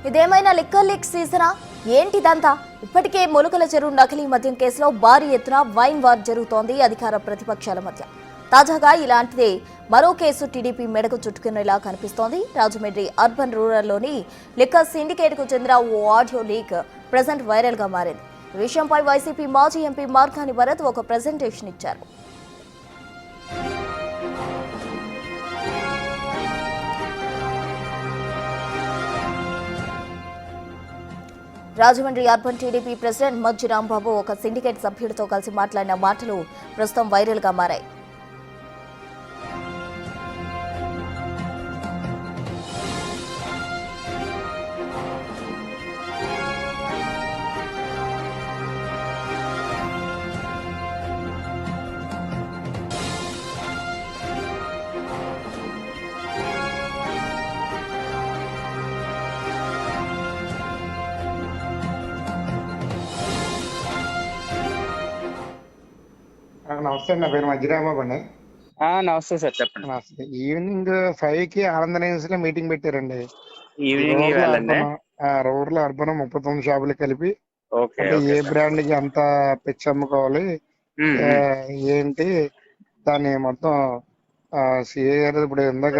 ఇదేమైనా liquor leak సీజనా? ఏంటిదంతా? ఇప్పటికే మొలకల చెరువు నకిలీ మద్యం కేసులో భారీ ఎత్తున వైన్ వార్ జరుగుతోంది అధికార ప్రతిపక్షాల మధ్య. తాజాగా ఇలాంటిదే మరో కేసు టీడీపీ మెడకు చుట్టుకునేలా కనిపిస్తోంది. రాజమండ్రి అర్బన్ రూరల్లోని లిక్కర్ సిండికేట్కు చెందిన ఓ ఆడియో లీక్ ప్రజెంట్ వైరల్గా మారింది. ఈ విషయంపై వైసీపీ మాజీ ఎంపీ మార్గాని భరత్ ఒక ప్రెజెంటేషన్ ఇచ్చారు. రాజమండ్రి అర్బన్ టీడీపీ ప్రెసిడెంట్ మజ్జి రాంబాబు ఒక సిండికేట్ సభ్యుడితో కలిసి మాట్లాడిన మాటలు ప్రస్తుతం వైరల్గా మారాయి. నమస్తే, నా పేరు మధ్యరాంబాబు అండి. నమస్తే సార్, చెప్పండి. నమస్తే. ఈవినింగ్ 5కి ఆనంద నివాస్ లో మీటింగ్ పెట్టారండి. ఈవినింగ్ రూరల్ అర్బన్ 39 షాపులు కలిపి ఓకే అంటే ఓకే ఏ సార్. బ్రాండ్ కి ఎంత పిచ్చి అమ్ముకోవాలి, ఏంటి దాన్ని మొత్తం సిఏ గారు ఇప్పుడు ఇందాక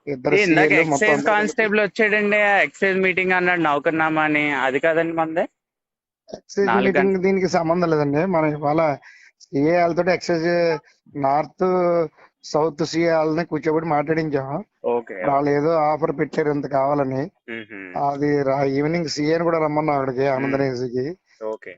ఇద్దరు ఇందాక సీఏలు మొత్తం ఎక్సైజ్ కానిస్టేబుల్ వచ్చాడండి, ఎక్సైజ్ మీటింగ్ అన్నాడు, నౌకర్నామా అని. అది కాదండి మందే. ఎక్సైజ్ 4 మీటింగ్ గంటలు. దీనికి సంబంధం లేదండి. మనం ఇవాళ సిఏ వాళ్ళతో ఎక్సైజ్ నార్త్ సౌత్ సిఏ వాళ్ళని కూర్చోబెట్టి మాట్లాడించాం. ఓకే వాళ్ళు ఏదో ఆఫర్ పెట్టారు ఇంత కావాలని. అది ఈవినింగ్ సీఎని కూడా రమ్మన్నా అక్కడికి ఆనందనేసికి. ఓకే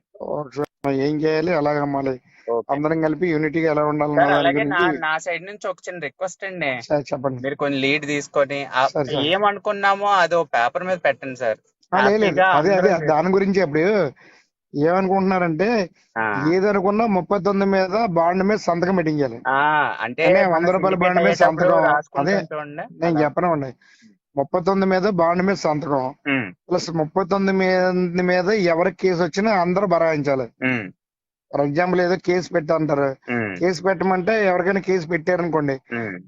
ఏం చేయాలి, ఎలాగ అమ్మాలి, ఓకే అందరం కలిపి యూనిటీగా ఎలా ఉండాలన్న సార్. దాని అలాగే గురించి నా సైడ్ నుంచి ఒక చిన్న రిక్వెస్ట్ అండి. చెప్పండి. మీరు కొంచెం లీడ్ తీసుకొని సరే సార్. ఏమనుకున్నామో అది పేపర్ మీద పెట్టండి సార్. లేదు హ్యాపీగా అదే అందరం దాని గురించి ఇప్పుడు ఏమనుకుంటున్నారంటే ఏదనుకున్నా 39 మీద బాండ్ మీద సంతకం పెట్టించాలి. అంటే మన 100 రూపాయల syndicate బాండ్ మీద అయ్యేటప్పుడు సంతకం. అదే రాసుకుంటుంటే ఉండే నేను అలా. చెప్పనండి. 39 మీద బాండ్ మీద సంతకం ప్లస్ 39 మీద ఎవరికి కేసు వచ్చినా అందరూ బరాయించాలి. ఫర్ ఎగ్జాంపుల్ ఏదో కేసు పెట్టంటారు. కేసు పెట్టమంటే ఎవరికైనా కేసు పెట్టారనుకోండి,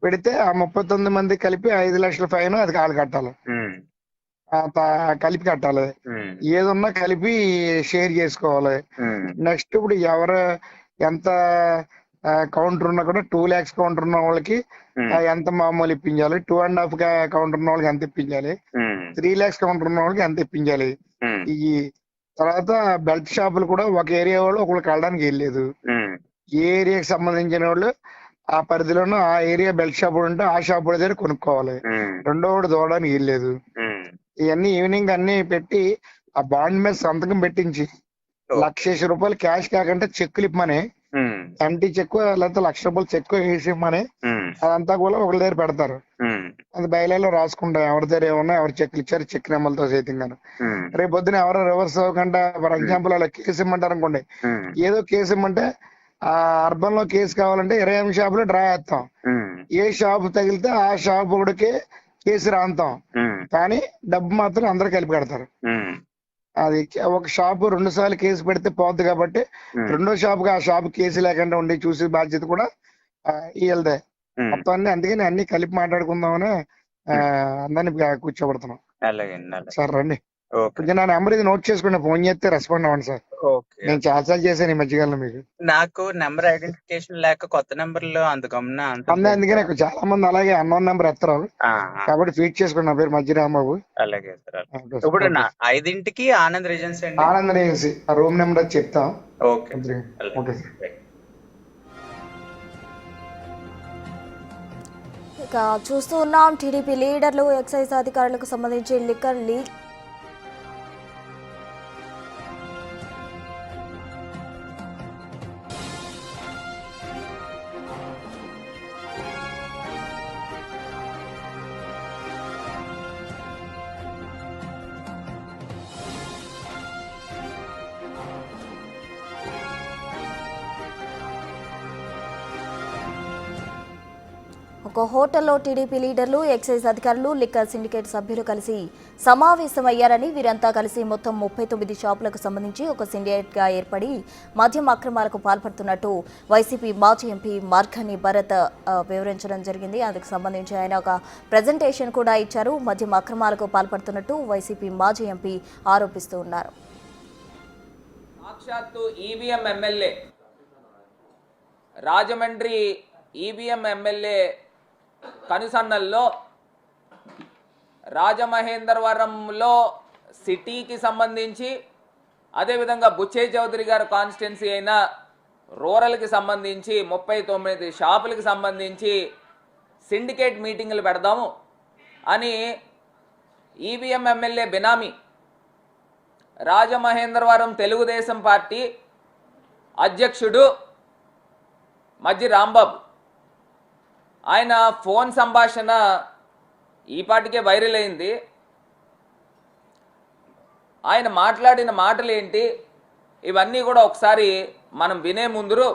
పెడితే ఆ 39 మంది కలిపి 5 లక్షల ఫైన్ అది కాలు కట్టాలి. కలిపి కట్టాలి. ఏదున్నా కలిపి షేర్ చేసుకోవాలి. నెక్స్ట్ ఇప్పుడు ఎవరు ఎంత కౌంటర్ ఉన్నా కూడా 2 lakhs కౌంటర్ ఉన్న వాళ్ళకి ఎంత మామూలు ఇప్పించాలి, 2.5 కౌంటర్ ఉన్న వాళ్ళకి ఎంత ఇప్పించాలి, 3 lakhs కౌంటర్ ఉన్న వాళ్ళకి ఎంత ఇప్పించాలి. ఈ తర్వాత బెల్ట్ షాపులు కూడా ఒక ఏరియా వాళ్ళు ఒకళ్ళకి వెళ్ళడానికి వెళ్ళలేదు. ఏ ఏరియాకి సంబంధించిన వాళ్ళు ఆ పరిధిలోనూ ఆ ఏరియా బెల్ట్ షాప్ ఉంటే ఆ షాప్ దగ్గర కొనుక్కోవాలి. రెండో వాడు దూడడానికి వెళ్ళలేదు. ఇవన్నీ ఈవినింగ్ అన్ని పెట్టి ఆ బాండ్ మీద సంతకం పెట్టించి ₹1,00,000 క్యాష్ కాకుండా చెక్కులు ఇప్పమని, ఎంటీ చెక్కు లేకపోతే ₹1,00,000 చెక్కు వేసి ఇమ్మని అదంతా కూడా ఒకరి దగ్గర పెడతారు. అది బయలులో రాసుకుంటాం ఎవరి దగ్గర ఏమన్నా ఎవరు చెక్లు ఇచ్చారు చెక్ నెంబర్లతో సైతంగా. రేపు పొద్దున ఎవరో రివర్స్ అవ్వకుండా ఫర్ ఎగ్జాంపుల్ అలా కేసు ఇమ్మంటారు అనుకోండి. ఏదో కేసు ఇమ్మంటే ఆ అర్బన్ లో కేసు కావాలంటే 28 షాపులు డ్రా చేస్తాం. ఏ షాపు తగిలితే ఆ షాపు ఒకటికి కేసు రాంతాం. కానీ డబ్బు మాత్రం అందరు కలిపి కడతారు. అది ఒక షాపు 2 సార్లు కేసు పెడితే పోద్ది కాబట్టి రెండో షాపుకి ఆ షాపు కేసు లేకుండా ఉండి చూసే బాధ్యత కూడా వీళ్ళదే మొత్తం అన్ని. అందుకని అన్ని కలిపి మాట్లాడుకుందామని అందరినీ కూర్చోబెడుతున్నాం. సార్ రండి, కొంచెం నా నెంబర్ ఇది నోట్ చేసుకుని ఫోన్ చేస్తే రెస్పాండ్ అవ్వండి సార్. నేను చాలాసార్లు చేశాను ఈ మధ్యకాలంలో. మీకు నాకు నెంబర్ ఐడెంటిఫికేషన్ లేక కొత్త నెంబర్లు అంత గమన అందుకనే చాలా మంది అలాగే అన్నోన్ నెంబర్ ఎత్తారు కాబట్టి ఫీడ్ చేసుకోండి. నా పేరు మధ్యరాంబాబు. అలాగే సార్. ఇప్పుడు 5ంటికి ఆనంద్ రిజెన్సీ అండి. ఆనంద్ రిజెన్సీ ఆ రూమ్ నెంబర్ చెప్తాం. Okay okay sir. ఇక చూస్తూ ఉన్నాం టీడీపీ లీడర్లు ఎక్సైజ్ అధికారులకు సంబంధించి లిక్కర్ లీక్ ఒక హోటల్లో టీడీపీ లీడర్లు, ఎక్సైజ్ అధికారులు, లిక్కర్ సిండికేట్ సభ్యులు కలిసి సమావేశమయ్యారని, వీరంతా కలిసి మొత్తం 39 షాపులకు సంబంధించి ఒక సిండికేట్గా ఏర్పడి మద్యం అక్రమాలకు పాల్పడుతున్నట్టు వైసీపీ మాజీ ఎంపీ మార్గాని భరత్ వివరించడం జరిగింది. అందుకు సంబంధించి ఆయన ఒక ప్రెజెంటేషన్ కూడా ఇచ్చారు. మద్యం అక్రమాలకు పాల్పడుతున్నట్టు వైసీపీ మాజీ ఎంపీ ఆరోపిస్తూ ఉన్నారు. సాక్షాత్తు EVM MLA Rajahmundry EVM MLA కనుసన్నల్లో రాజమహేంద్రవరంలో సిటీకి సంబంధించి, అదేవిధంగా బుచ్చే చౌదరి గారు కాన్స్టిట్యున్సీ అయిన రూరల్కి సంబంధించి 39 షాపులకు సంబంధించి సిండికేట్ మీటింగులు పెడదాము అని ఈవీఎం ఎమ్మెల్యే బినామీ రాజమహేంద్రవరం తెలుగుదేశం పార్టీ అధ్యక్షుడు మజ్జి రాంబాబు ఆయన ఫోన్ సంభాషణ ఈపాటికే వైరల్ అయింది. ఆయన మాట్లాడిన మాటలు ఏంటి, ఇవన్నీ కూడా ఒకసారి మనం వినే ముందు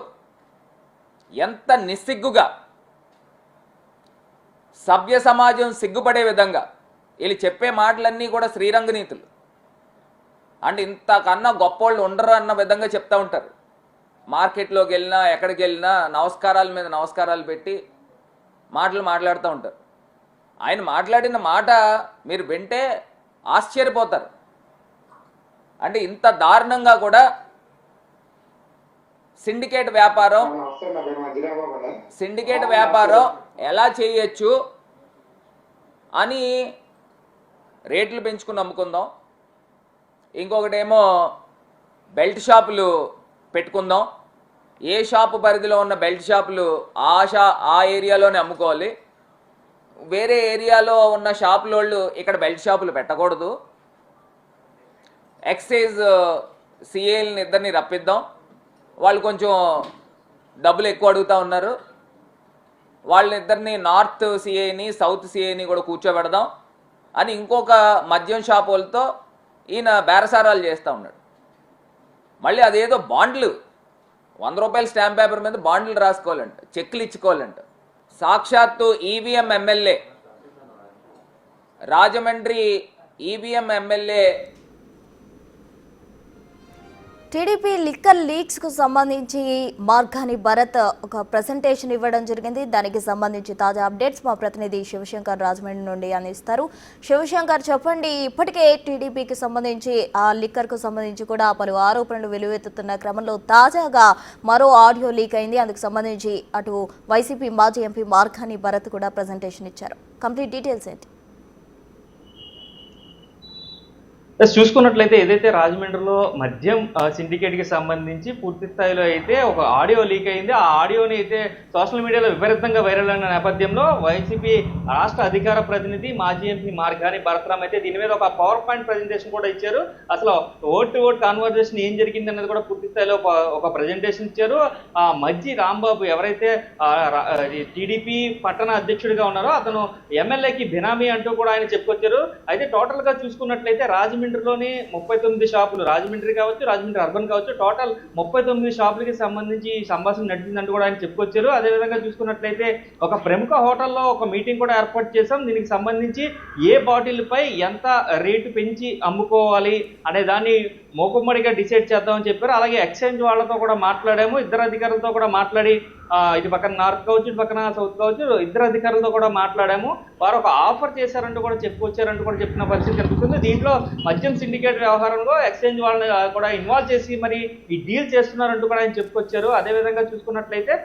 ఎంత నిస్సిగ్గుగా, సభ్య సమాజం సిగ్గుపడే విధంగా వీళ్ళు చెప్పే మాటలన్నీ కూడా శ్రీరంగనీతులు. అంటే ఇంతకన్నా గొప్పోళ్ళు ఉండరు అన్న విధంగా చెప్తూ ఉంటారు. మార్కెట్లోకి వెళ్ళినా ఎక్కడికి వెళ్ళినా నమస్కారాల మీద నమస్కారాలు పెట్టి మాట్లాడుతూ ఉంటారు. ఆయన మాట్లాడిన మాట మీరు వింటే ఆశ్చర్యపోతారు. అంటే ఇంత దారుణంగా కూడా సిండికేట్ వ్యాపారం ఎలా చేయొచ్చు అని రేట్లు పెంచుకుని అమ్ముకుందాం, ఇంకొకటేమో బెల్ట్ షాపులు పెట్టుకుందాం, ఏ షాపు పరిధిలో ఉన్న బెల్ట్ షాపులు ఆ ఏరియాలోనే అమ్ముకోవాలి, వేరే ఏరియాలో ఉన్న షాపులోళ్ళు ఇక్కడ బెల్ట్ షాపులు పెట్టకూడదు, ఎక్సైజ్ సిఏల్ని ఇద్దరిని రప్పిద్దాం, వాళ్ళు కొంచెం డబ్బులు ఎక్కువ అడుగుతూ ఉన్నారు, వాళ్ళిద్దరిని నార్త్ సిఐని సౌత్ సిఐని కూడా కూర్చోబెడదాం అని ఇంకొక మద్యం షాపులతో ఈయన బేరసారాలు చేస్తూ ఉన్నాడు. మళ్ళీ అదేదో బాండ్లు 100 రూపాయల స్టాంప్ పేపర్ మీద బాండ్లు రాసుకోవాలంట, చెక్లు ఇచ్చుకోవాలంట. సాక్షాత్తు EVM MLA Rajahmundry EVM MLA TDP liquor leaks కు సంబంధించి మార్గాని భరత్ ఒక ప్రెజెంటేషన్ ఇవ్వడం జరిగింది. దానికి సంబంధించి తాజా అప్డేట్స్ మా ప్రతినిధి శివశంకర్ రాజమండ్రి నుండి అందిస్తారు. శివశంకర్, చెప్పండి, ఇప్పటికే టీడీపీకి సంబంధించి ఆ లిక్కర్ కు సంబంధించి కూడా పలు ఆరోపణలు వెలువెత్తుతున్న క్రమంలో తాజాగా మరో ఆడియో లీక్ అయింది. అందుకు సంబంధించి అటు వైసీపీ మాజీ ఎంపీ మార్గాని భరత్ కూడా ప్రెజెంటేషన్ ఇచ్చారు. కంప్లీట్ డీటెయిల్స్ ఏంటి? చూసుకున్నట్లయితే ఏదైతే రాజమండ్రిలో మద్యం సిండికేట్కి సంబంధించి పూర్తి స్థాయిలో అయితే ఒక ఆడియో లీక్ అయింది. ఆ ఆడియోని అయితే సోషల్ మీడియాలో విపరీతంగా వైరల్ అయిన నేపథ్యంలో వైసీపీ రాష్ట్ర అధికార ప్రతినిధి మాజీ ఎంపీ మార్గాని భరత్ అయితే దీని మీద ఒక పవర్ పాయింట్ ప్రజెంటేషన్ కూడా ఇచ్చారు. అసలు ఓట్ టు ఓట్ కాన్వర్జేషన్ ఏం జరిగింది అన్నది కూడా పూర్తి స్థాయిలో ఒక ప్రజెంటేషన్ ఇచ్చారు. మజ్జి రాంబాబు ఎవరైతే టీడీపీ పట్టణ అధ్యక్షుడిగా ఉన్నారో అతను ఎమ్మెల్యేకి బినామీ అంటూ కూడా ఆయన చెప్పుకొచ్చారు. అయితే టోటల్గా చూసుకున్నట్లయితే రాజమండ్రిలోని 39 షాపులు, రాజమండ్రి కావచ్చు, రాజమండ్రి అర్బన్ కావచ్చు, టోటల్ 39 షాపులకి సంబంధించి సంభాషణ నడిచిందంటూ కూడా ఆయన చెప్పుకొచ్చారు. అదేవిధంగా చూసుకున్నట్లయితే ఒక ప్రముఖ హోటల్లో ఒక మీటింగ్ కూడా ఏర్పాటు చేశాం, దీనికి సంబంధించి ఏ బాటిల్పై ఎంత రేటు పెంచి అమ్ముకోవాలి అనే దాన్ని మూకుమ్మడిగా డిసైడ్ చేద్దామని చెప్పారు. అలాగే ఎక్స్చేంజ్ వాళ్ళతో కూడా మాట్లాడాము, ఇద్దరు అధికారులతో కూడా మాట్లాడి ఇటు పక్కన నార్త్ కావచ్చు, ఇటు పక్కన సౌత్ కావచ్చు, ఇద్దరు అధికారులతో కూడా మాట్లాడాము. వారు ఒక ఆఫర్ చేశారంటూ కూడా చెప్పుకొచ్చారంటూ కూడా చెప్పిన పరిస్థితి కనిపిస్తుంది. దీంట్లో మద్యం సిండికేట్ వ్యవహారంలో ఎక్స్చేంజ్ వాళ్ళని కూడా ఇన్వాల్వ్ చేసి మరి ఈ డీల్ చేస్తున్నారంటూ కూడా ఆయన చెప్పుకొచ్చారు. అదేవిధంగా చూసుకున్నట్లయితే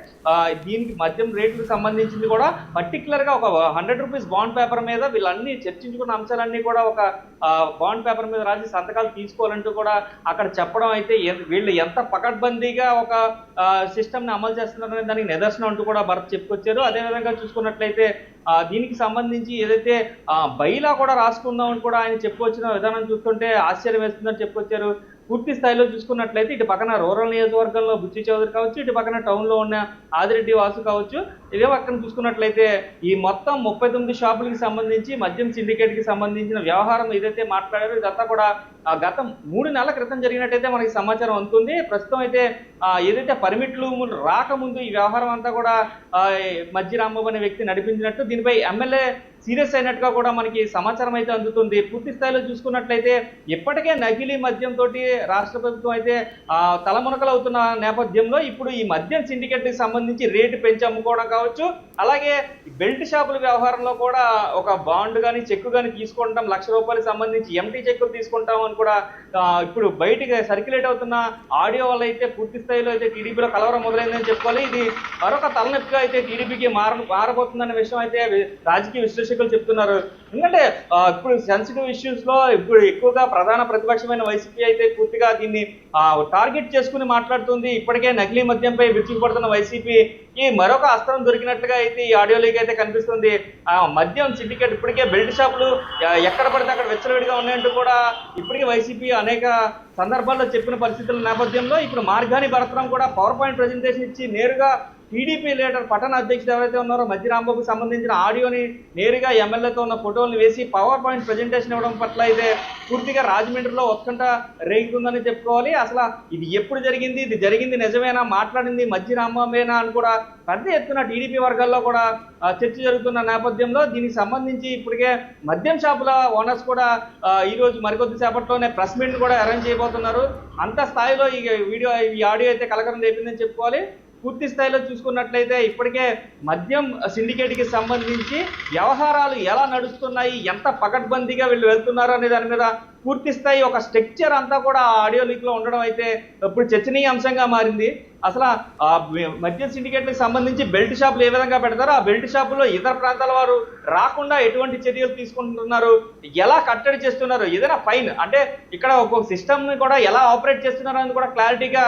దీనికి మద్యం రేట్లకు సంబంధించింది కూడా పర్టికులర్గా ఒక 100 రూపీస్ బాండ్ పేపర్ మీద వీళ్ళన్నీ చర్చించుకున్న అంశాలన్నీ కూడా ఒక బాండ్ పేపర్ మీద రాసి సంతకాలు తీసుకోవాలంటూ కూడా అక్కడ చెప్పడం అయితే వీళ్ళు ఎంత పకడ్బందీగా ఒక సిస్టమ్ని అమలు చేస్తున్నారనే దానికి నిదర్శనం అంటూ కూడా భరత్ చెప్పుకొచ్చారు. అదేవిధంగా చూసుకున్నట్లయితే దీనికి సంబంధించి ఏదైతే బైలా కూడా రాసుకుందామని కూడా ఆయన చెప్పుకొచ్చిన విధానం చూస్తుంటే ఆశ్చర్యం వేస్తుందని చెప్పుకొచ్చారు. పూర్తి స్థాయిలో చూసుకున్నట్లయితే ఇటు పక్కన రూరల్ నియోజకవర్గంలో బుచ్చి చౌదరి కావచ్చు, ఇటు పక్కన టౌన్లో ఉన్న ఆదిరెడ్డి వాసు కావచ్చు, ఇదే పక్కన చూసుకున్నట్లయితే ఈ మొత్తం 39 షాపులకి సంబంధించి మద్యం సిండికేట్కి సంబంధించిన వ్యవహారం ఏదైతే మాట్లాడారో ఇదంతా కూడా గత 3 నెలల క్రితం జరిగినట్టయితే మనకి సమాచారం అందుతుంది. ప్రస్తుతం అయితే ఏదైతే పర్మిట్లు రాకముందు ఈ వ్యవహారం అంతా కూడా మజ్జి రాంబాబు అనే వ్యక్తి నడిపించినట్టు, దీనిపై ఎమ్మెల్యే సీరియస్ అయినట్టుగా కూడా మనకి సమాచారం అయితే అందుతుంది. పూర్తి స్థాయిలో చూసుకున్నట్లయితే ఇప్పటికే నకిలీ మద్యంతో రాష్ట్ర ప్రభుత్వం అయితే తలమునకలు అవుతున్న నేపథ్యంలో ఇప్పుడు ఈ మద్యం సిండికేట్కి సంబంధించి రేటు పెంచి అమ్ముకోవడం కావచ్చు, అలాగే బెల్ట్ షాపుల వ్యవహారంలో కూడా ఒక బాండ్ కానీ చెక్కు కానీ తీసుకుంటాం, ₹1,00,000 సంబంధించి ఎంటీ చెక్కులు తీసుకుంటాం అని కూడా ఇప్పుడు బయటికి సర్క్యులేట్ అవుతున్న ఆడియో వల్ల అయితే పూర్తి స్థాయిలో అయితే టీడీపీలో కలవరం మొదలైందని చెప్పుకోవాలి. ఇది మరొక తలనొప్పిగా అయితే టీడీపీకి మారబోతుందనే విషయం అయితే రాజకీయ విశ్లేషకులు చెప్తున్నారు. ఎందుకంటే ఇప్పుడు సెన్సిటివ్ ఇష్యూస్ లో ఇప్పుడు ఎక్కువగా ప్రధాన ప్రతిపక్షమైన వైసీపీ అయితే పూర్తిగా దీన్ని టార్గెట్ చేసుకుని మాట్లాడుతుంది. ఇప్పటికే నకిలీ మద్యంపై విరుచుకుపడుతున్న వైసీపీకి మరొక అస్త్రం దొరికినట్టుగా అయితే ఈ ఆడియో లీక్ అయితే కనిపిస్తుంది. మద్యం సిండికేట్ ఇప్పటికే బెల్ట్ షాపులు ఎక్కడ పడితే అక్కడ వెచ్చలవిడిగా ఉన్నాయంటూ కూడా ఇప్పటికే వైసీపీ అనేక సందర్భాల్లో చెప్పిన పరిస్థితుల నేపథ్యంలో ఇప్పుడు మార్గాని భరతరాం కూడా పవర్ పాయింట్ ప్రెజెంటేషన్ ఇచ్చి నేరుగా టీడీపీ లీడర్ పట్టణ అధ్యక్షుడు ఎవరైతే ఉన్నారో మజ్జి రాంబాబుకు సంబంధించిన ఆడియోని నేరుగా ఎమ్మెల్యేతో ఉన్న ఫోటోలను వేసి పవర్ పాయింట్ ప్రెజెంటేషన్ ఇవ్వడం పట్ల అయితే పూర్తిగా రాజమండ్రిలో ఉత్కంఠ రేగుతుందని చెప్పుకోవాలి. అసలు ఇది ఎప్పుడు జరిగింది, ఇది జరిగింది నిజమేనా, మాట్లాడింది మజ్జి రాంబాబేనా అని కూడా పెద్ద ఎత్తున టీడీపీ వర్గాల్లో కూడా చర్చ జరుగుతున్న నేపథ్యంలో దీనికి సంబంధించి ఇప్పటికే మద్యం షాపుల ఓనర్స్ కూడా ఈరోజు మరికొద్ది సేపట్లోనే ప్రెస్ మీట్ కూడా అరేంజ్ చేయబోతున్నారు. అంత స్థాయిలో ఈ ఆడియో అయితే కలకలం రేపిందని చెప్పుకోవాలి. పూర్తి స్థాయిలో చూసుకున్నట్లయితే ఇప్పటికే మద్యం సిండికేట్కి సంబంధించి వ్యవహారాలు ఎలా నడుస్తున్నాయి, ఎంత పకడ్బందీగా వీళ్ళు వెళ్తున్నారు అనే దాని మీద పూర్తి స్థాయి ఒక స్ట్రక్చర్ అంతా కూడా ఆడియో లీక్లో ఉండడం అయితే ఇప్పుడు చర్చనీయాంశంగా మారింది. అసలు మద్యం సిండికేట్లకు సంబంధించి బెల్ట్ షాపులు ఏ విధంగా పెడతారో ఆ బెల్ట్ షాపులో ఇతర ప్రాంతాల వారు రాకుండా ఎటువంటి చర్యలు తీసుకుంటున్నారు, ఎలా కట్టడి చేస్తున్నారు, ఏదైనా ఫైన్ అంటే ఇక్కడ ఒక సిస్టమ్ని కూడా ఎలా ఆపరేట్ చేస్తున్నారు అని కూడా క్లారిటీగా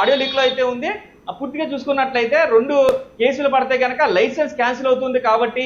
ఆడియో లీక్లో అయితే ఉంది. పూర్తిగా చూసుకున్నట్లయితే 2 కేసులు పడితే కనుక లైసెన్స్ క్యాన్సిల్ అవుతుంది కాబట్టి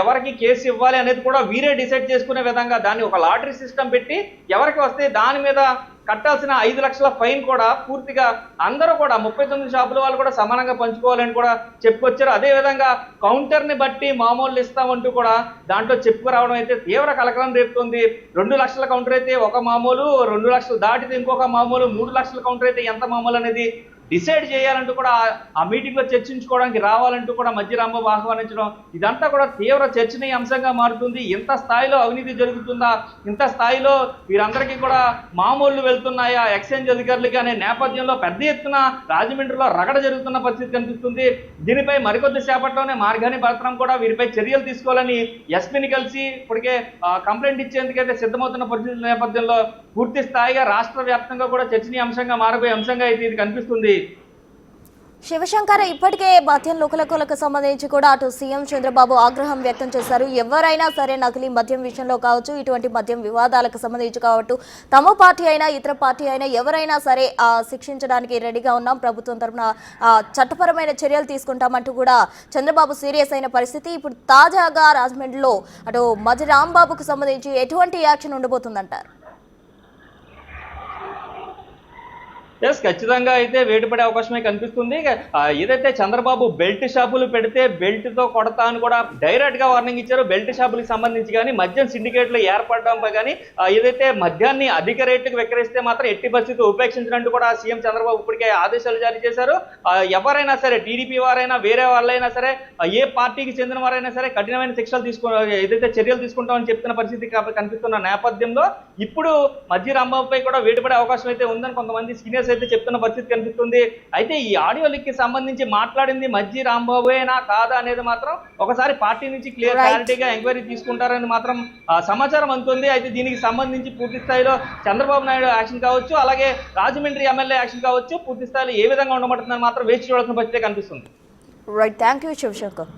ఎవరికి కేసు ఇవ్వాలి అనేది కూడా వీరే డిసైడ్ చేసుకునే విధంగా దాన్ని ఒక లాటరీ సిస్టమ్ పెట్టి ఎవరికి వస్తే దాని మీద కట్టాల్సిన 5 లక్షల ఫైన్ కూడా పూర్తిగా అందరూ కూడా 39 షాపుల వాళ్ళు కూడా సమానంగా పంచుకోవాలని కూడా చెప్పుకొచ్చారు. అదేవిధంగా కౌంటర్ని బట్టి మామూలు ఇస్తామంటూ కూడా దాంట్లో చెప్పుకురావడం అయితే తీవ్ర కలకలం రేపుతుంది. 2 లక్షల కౌంటర్ అయితే ఒక మామూలు, 2 లక్షలు దాటితే ఇంకొక మామూలు, 3 లక్షల కౌంటర్ అయితే ఎంత మామూలు అనేది డిసైడ్ చేయాలంటూ కూడా ఆ మీటింగ్లో చర్చించుకోవడానికి రావాలంటూ కూడా మజ్జి రాంబాబు ఆహ్వానించడం ఇదంతా కూడా తీవ్ర చర్చనీయాంశంగా మారుతుంది. ఇంత స్థాయిలో అవినీతి జరుగుతుందా, ఇంత స్థాయిలో వీరందరికీ కూడా మామూలు వెళ్తున్నాయా ఎక్స్చేంజ్ అధికారులకి అనే నేపథ్యంలో పెద్ద ఎత్తున రాజమండ్రిలో రగడ జరుగుతున్న పరిస్థితి కనిపిస్తుంది. దీనిపై మరికొద్ది సేపట్లోనే మార్గాని భరతరాం కూడా వీరిపై చర్యలు తీసుకోవాలని ఎస్పీని కలిసి ఇప్పటికే కంప్లైంట్ ఇచ్చేందుకైతే సిద్ధమవుతున్న పరిస్థితుల నేపథ్యంలో పూర్తి స్థాయిగా రాష్ట్ర వ్యాప్తంగా కూడా చర్చనీయాంశంగా మారబోయే అంశంగా అయితే ఇది కనిపిస్తుంది. శివశంకర్, ఇప్పటికే మద్యం లోకలకు సంబంధించి కూడా అటు సీఎం చంద్రబాబు ఆగ్రహం వ్యక్తం చేశారు. ఎవరైనా సరే నకిలీ మద్యం విషయంలో కావచ్చు, ఇటువంటి మద్యం వివాదాలకు సంబంధించి కావచ్చు, తమ పార్టీ అయినా ఇతర పార్టీ అయినా ఎవరైనా సరే శిక్షించడానికి రెడీగా ఉన్నాం, ప్రభుత్వం తరఫున చట్టపరమైన చర్యలు తీసుకుంటామంటూ కూడా చంద్రబాబు సీరియస్ అయిన పరిస్థితి. ఇప్పుడు తాజాగా రాజమండ్రిలో అటు మజ్జి రాంబాబుకు సంబంధించి ఎటువంటి యాక్షన్ ఉండబోతుందంటారు? ఖచ్చితంగా అయితే వేటుపడే అవకాశమే కనిపిస్తుంది. ఏదైతే చంద్రబాబు బెల్ట్ షాపులు పెడితే బెల్ట్తో కొడతా అని కూడా డైరెక్ట్ గా వార్నింగ్ ఇచ్చారు. బెల్ట్ షాపులకు సంబంధించి కానీ మద్యం సిండికేట్లు ఏర్పడడంపై కానీ ఏదైతే మద్యాన్ని అధిక రేటుకు విక్రయిస్తే మాత్రం ఎట్టి పరిస్థితి ఉపేక్షించినట్టు కూడా సీఎం చంద్రబాబు ఇప్పటికే ఆదేశాలు జారీ చేశారు. ఎవరైనా సరే టీడీపీ వారైనా వేరే వాళ్ళైనా సరే ఏ పార్టీకి చెందిన వారైనా సరే కఠినమైన శిక్షలు ఏదైతే చర్యలు తీసుకుంటామని చెప్తున్న పరిస్థితి కనిపిస్తున్న నేపథ్యంలో ఇప్పుడు మజ్జి రాంబాబుపై కూడా వేటుపడే అవకాశం అయితే ఉందని కొంతమంది సీనియర్స్ అయితే చెప్తున్న పరిస్థితి కనిపిస్తుంది. అయితే ఈ ఆడియో లీక్ కి సంబంధించి మాట్లాడింది మజ్జి రాంబాబుయేనా కాదా అనేది మాత్రం ఒకసారి పార్టీ నుంచి క్లారిటీగా ఎంక్వైరీ తీసుకుంటారని మాత్రం సమాచారం అందుతుంది. అయితే దీనికి సంబంధించి పూర్తి స్థాయిలో చంద్రబాబు నాయుడు యాక్షన్ కావచ్చు, అలాగే రాజమండ్రి ఎమ్మెల్యే యాక్షన్ కావచ్చు, పూర్తి స్థాయిలో ఏ విధంగా ఉండబడుతుందని మాత్రం వేచి చూడాల్సిన పరిస్థితి కనిపిస్తుంది. Right, thank you Shivshankar.